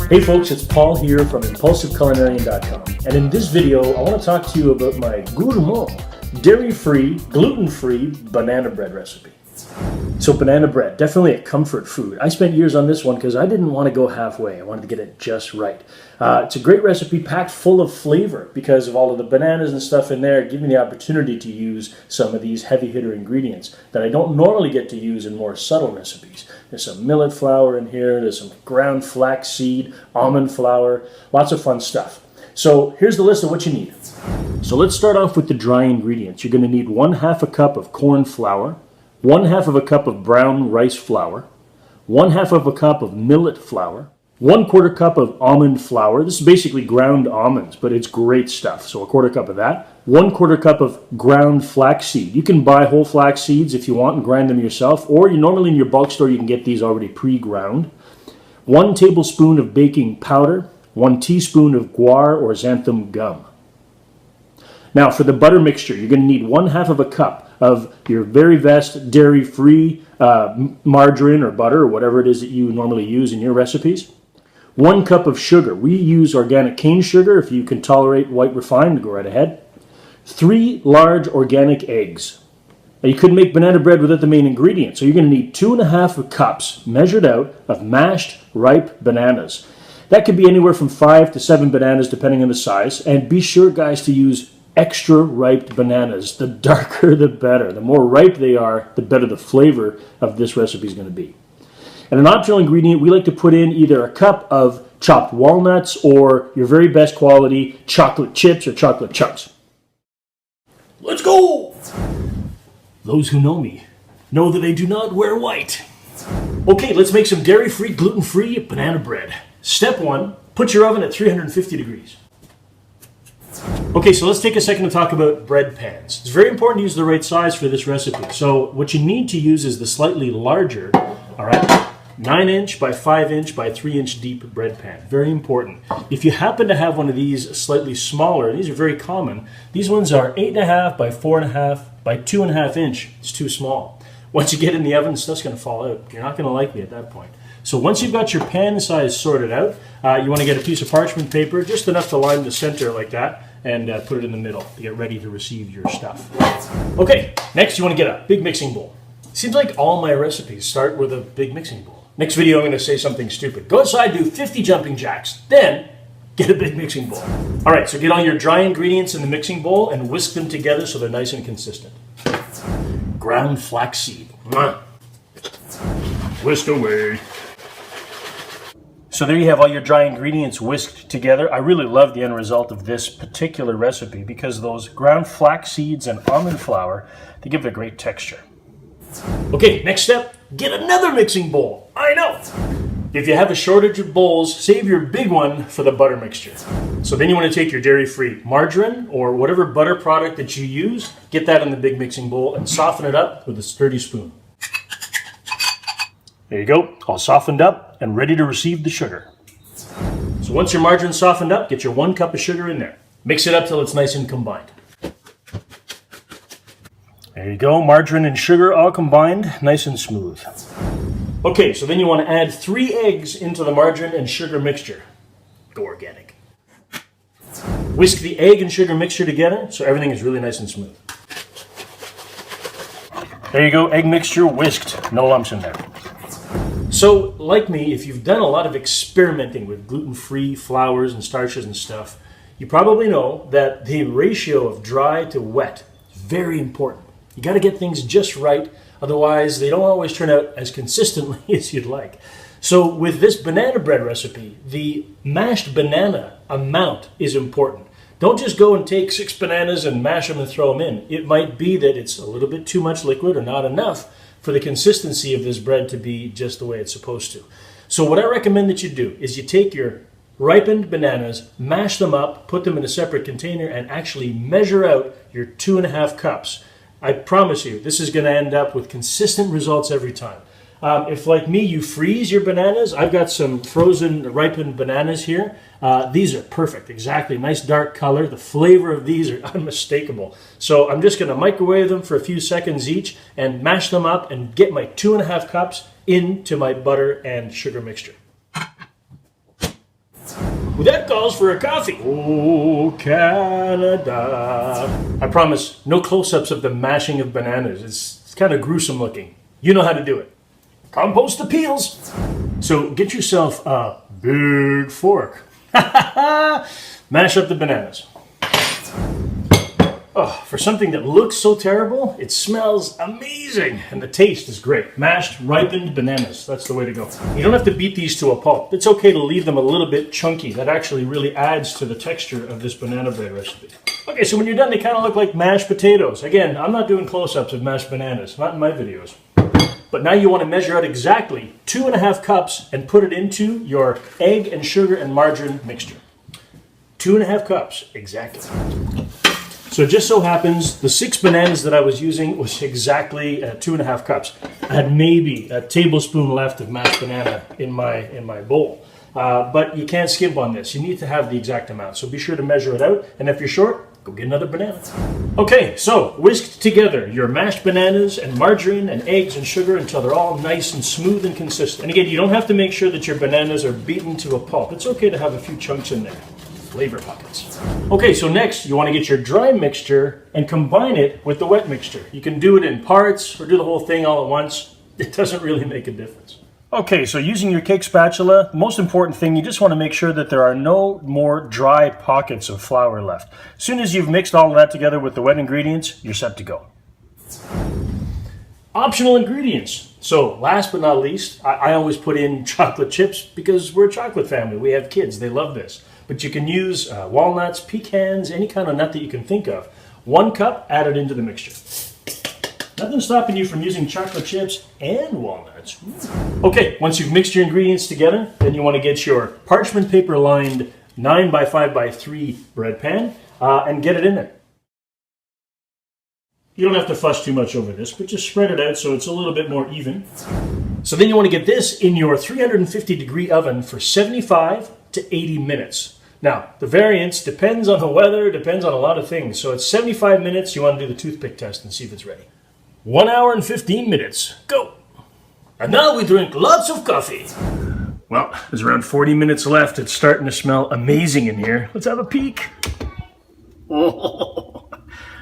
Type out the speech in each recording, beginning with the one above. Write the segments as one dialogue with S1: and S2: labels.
S1: Hey folks, it's Paul here from ImpulsiveCulinarian.com, and in this video I want to talk to you about my gourmand, dairy-free, gluten-free banana bread recipe. So banana bread, definitely a comfort food. I spent years on this one because I didn't want to go halfway. I wanted to get it just right. It's a great recipe packed full of flavor because of all of the bananas and stuff in there. Give me the opportunity to use some of these heavy hitter ingredients that I don't normally get to use in more subtle recipes. There's some millet flour in here, there's some ground flaxseed, almond flour, lots of fun stuff. So here's the list of what you need. So let's start off with the dry ingredients. You're going to need 1/2 a cup of corn flour, 1/2 of a cup of brown rice flour, 1/2 of a cup of millet flour, 1/4 cup of almond flour. This is basically ground almonds, but it's great stuff. So 1/4 cup of that. 1/4 cup of ground flaxseed. You can buy whole flax seeds if you want and grind them yourself, or normally in your bulk store you can get these already pre-ground. 1 tablespoon of baking powder, 1 teaspoon of guar or xanthan gum. Now for the butter mixture, you're going to need 1/2 of a cup of your very best dairy-free margarine or butter or whatever it is that you normally use in your recipes. 1 cup of sugar. We use organic cane sugar. If you can tolerate white refined, go right ahead. 3 large organic eggs. Now you couldn't make banana bread without the main ingredient, so you're going to need 2.5 cups measured out of mashed ripe bananas. That could be anywhere from 5 to 7 bananas depending on the size, and be sure guys to use extra ripe bananas. The darker the better. The more ripe they are, the better the flavor of this recipe is going to be. And an optional ingredient, we like to put in either a cup of chopped walnuts or your very best quality chocolate chips or chocolate chunks. Let's go! Those who know me know that I do not wear white. Okay, let's make some dairy-free, gluten-free banana bread. Step 1, put your oven at 350 degrees. Okay, so let's take a second to talk about bread pans. It's very important to use the right size for this recipe. So what you need to use is the slightly larger, all right, 9-inch by 5-inch by 3-inch deep bread pan. Very important. If you happen to have one of these slightly smaller, these are very common. These ones are 8.5 by 4.5 by 2.5 inch. It's too small. Once you get in the oven, stuff's going to fall out. You're not going to like me at that point. So once you've got your pan size sorted out, you want to get a piece of parchment paper, just enough to line the center like that, and put it in the middle to get ready to receive your stuff. Okay, next you want to get a big mixing bowl. Seems like all my recipes start with a big mixing bowl. Next video I'm going to say something stupid. Go outside, do 50 jumping jacks, then get a big mixing bowl. All right, so get all your dry ingredients in the mixing bowl and whisk them together so they're nice and consistent. Ground flaxseed. Whisk away. So there you have all your dry ingredients whisked together. I really love the end result of this particular recipe because those ground flax seeds and almond flour, they give it a great texture. Okay, next step, get another mixing bowl. I know. If you have a shortage of bowls, save your big one for the butter mixture. So then you want to take your dairy-free margarine or whatever butter product that you use, get that in the big mixing bowl and soften it up with a sturdy spoon. There you go, all softened up and ready to receive the sugar. So once your margarine's softened up, get your 1 cup of sugar in there. Mix it up till it's nice and combined. There you go, margarine and sugar all combined, nice and smooth. Okay, so then you want to add 3 eggs into the margarine and sugar mixture. Go organic. Whisk the egg and sugar mixture together so everything is really nice and smooth. There you go, egg mixture whisked, no lumps in there. So, like me, if you've done a lot of experimenting with gluten-free flours and starches and stuff, you probably know that the ratio of dry to wet is very important. You got to get things just right, otherwise they don't always turn out as consistently as you'd like. So with this banana bread recipe, the mashed banana amount is important. Don't just go and take 6 bananas and mash them and throw them in. It might be that it's a little bit too much liquid or not enough for the consistency of this bread to be just the way it's supposed to. So what I recommend that you do is you take your ripened bananas, mash them up, put them in a separate container, and actually measure out your 2.5 cups. I promise you, this is going to end up with consistent results every time. If, like me, you freeze your bananas, I've got some frozen ripened bananas here. These are perfect, exactly. Nice dark color. The flavor of these are unmistakable. So I'm just going to microwave them for a few seconds each and mash them up and get my 2.5 cups into my butter and sugar mixture. Well, that calls for a coffee. Oh, Canada. I promise, no close-ups of the mashing of bananas. It's kind of gruesome looking. You know how to do it. Compost the peels. So get yourself a big fork. Mash up the bananas. Oh, for something that looks so terrible, it smells amazing and the taste is great. Mashed, ripened bananas, that's the way to go. You don't have to beat these to a pulp. It's okay to leave them a little bit chunky. That actually really adds to the texture of this banana bread recipe. Okay, so when you're done, they kind of look like mashed potatoes. Again, I'm not doing close-ups of mashed bananas, not in my videos. But now you want to measure out exactly 2.5 cups and put it into your egg and sugar and margarine mixture. 2.5 cups, exactly. So it just so happens the 6 bananas that I was using was exactly 2.5 cups. I had maybe a tablespoon left of mashed banana in my bowl. But you can't skimp on this. You need to have the exact amount. So be sure to measure it out. And if you're short, go get another banana. Okay, so whisk together your mashed bananas and margarine and eggs and sugar until they're all nice and smooth and consistent. And again, you don't have to make sure that your bananas are beaten to a pulp. It's okay to have a few chunks in there. Flavor pockets. Okay, so next you want to get your dry mixture and combine it with the wet mixture. You can do it in parts or do the whole thing all at once. It doesn't really make a difference. Okay, so using your cake spatula, the most important thing, you just want to make sure that there are no more dry pockets of flour left. As soon as you've mixed all of that together with the wet ingredients, you're set to go. Optional ingredients. So last but not least, I always put in chocolate chips because we're a chocolate family. We have kids, they love this. But you can use walnuts, pecans, any kind of nut that you can think of. 1 cup added into the mixture. Nothing stopping you from using chocolate chips and walnuts. Okay, once you've mixed your ingredients together, then you want to get your parchment paper lined 9 by 5 by 3 bread pan and get it in there. You don't have to fuss too much over this, but just spread it out so it's a little bit more even. So then you want to get this in your 350 degree oven for 75 to 80 minutes. Now, the variance depends on the weather, depends on a lot of things. So it's 75 minutes, you want to do the toothpick test and see if it's ready. 1 hour and 15 minutes, go! And now we drink lots of coffee. Well, there's around 40 minutes left. It's starting to smell amazing in here. Let's have a peek. Oh,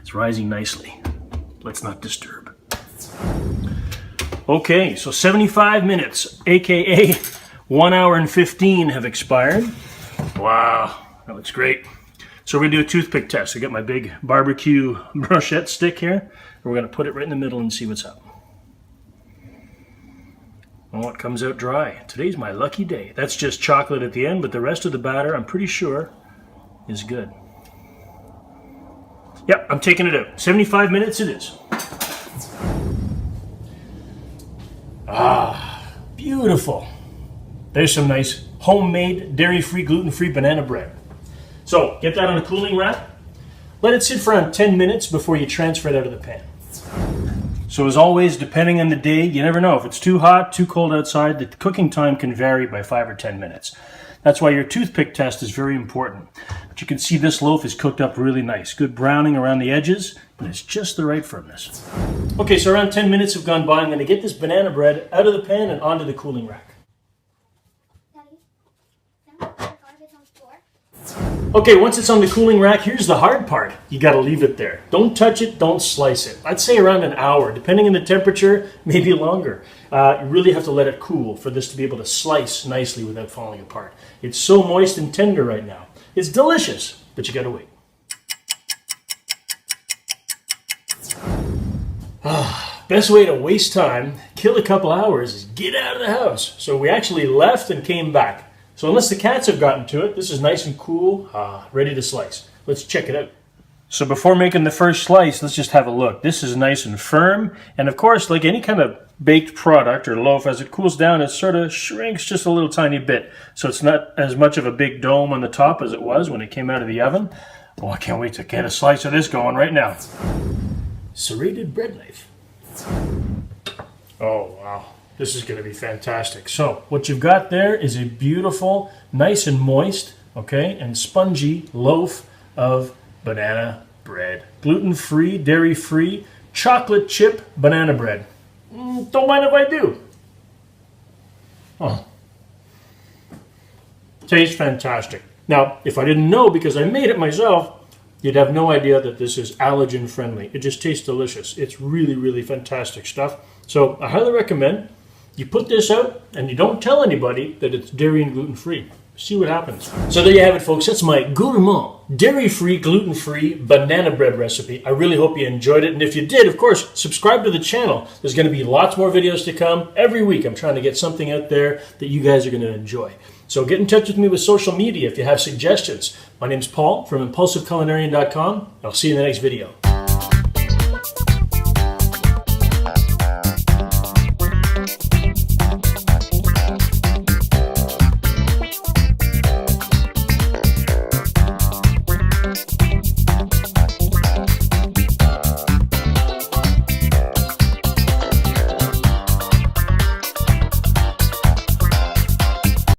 S1: it's rising nicely. Let's not disturb. Okay, so 75 minutes, aka 1 hour and 15 have expired. Wow, that looks great. So we're gonna do a toothpick test. I got my big barbecue brochette stick here. We're gonna put it right in the middle and see what's up. Oh, it comes out dry. Today's my lucky day. That's just chocolate at the end, but the rest of the batter, I'm pretty sure, is good. Yep, I'm taking it out. 75 minutes it is. Ah, beautiful. There's some nice homemade, dairy-free, gluten-free banana bread. So, get that on a cooling rack. Let it sit for around 10 minutes before you transfer it out of the pan. So as always, depending on the day, you never know. If it's too hot, too cold outside, the cooking time can vary by 5 or 10 minutes. That's why your toothpick test is very important. But you can see this loaf is cooked up really nice. Good browning around the edges, and it's just the right firmness. Okay, so around 10 minutes have gone by. I'm going to get this banana bread out of the pan and onto the cooling rack. Okay, once it's on the cooling rack, here's the hard part. You got to leave it there. Don't touch it, don't slice it. I'd say around an hour, depending on the temperature, maybe longer. You really have to let it cool for this to be able to slice nicely without falling apart. It's so moist and tender right now. It's delicious, but you got to wait. Best way to waste time, kill a couple hours, is get out of the house. So we actually left and came back. So unless the cats have gotten to it, this is nice and cool, ready to slice. Let's check it out. So before making the first slice, let's just have a look. This is nice and firm. And of course, like any kind of baked product or loaf, as it cools down, it sort of shrinks just a little tiny bit. So it's not as much of a big dome on the top as it was when it came out of the oven. Oh, I can't wait to get a slice of this going right now. Serrated bread knife. Oh, wow. This is going to be fantastic. So what you've got there is a beautiful, nice and moist, okay, and spongy loaf of banana bread. Gluten-free, dairy-free, chocolate chip banana bread. Don't mind if I do. Oh. Tastes fantastic. Now, if I didn't know because I made it myself, you'd have no idea that this is allergen friendly. It just tastes delicious. It's really, really fantastic stuff. So I highly recommend you put this out and you don't tell anybody that it's dairy and gluten free. See what happens. So there you have it, folks. That's my gourmand, dairy-free, gluten-free banana bread recipe. I really hope you enjoyed it. And if you did, of course, subscribe to the channel. There's going to be lots more videos to come. Every week I'm trying to get something out there that you guys are going to enjoy. So get in touch with me with social media if you have suggestions. My name's Paul from ImpulsiveCulinarian.com. I'll see you in the next video.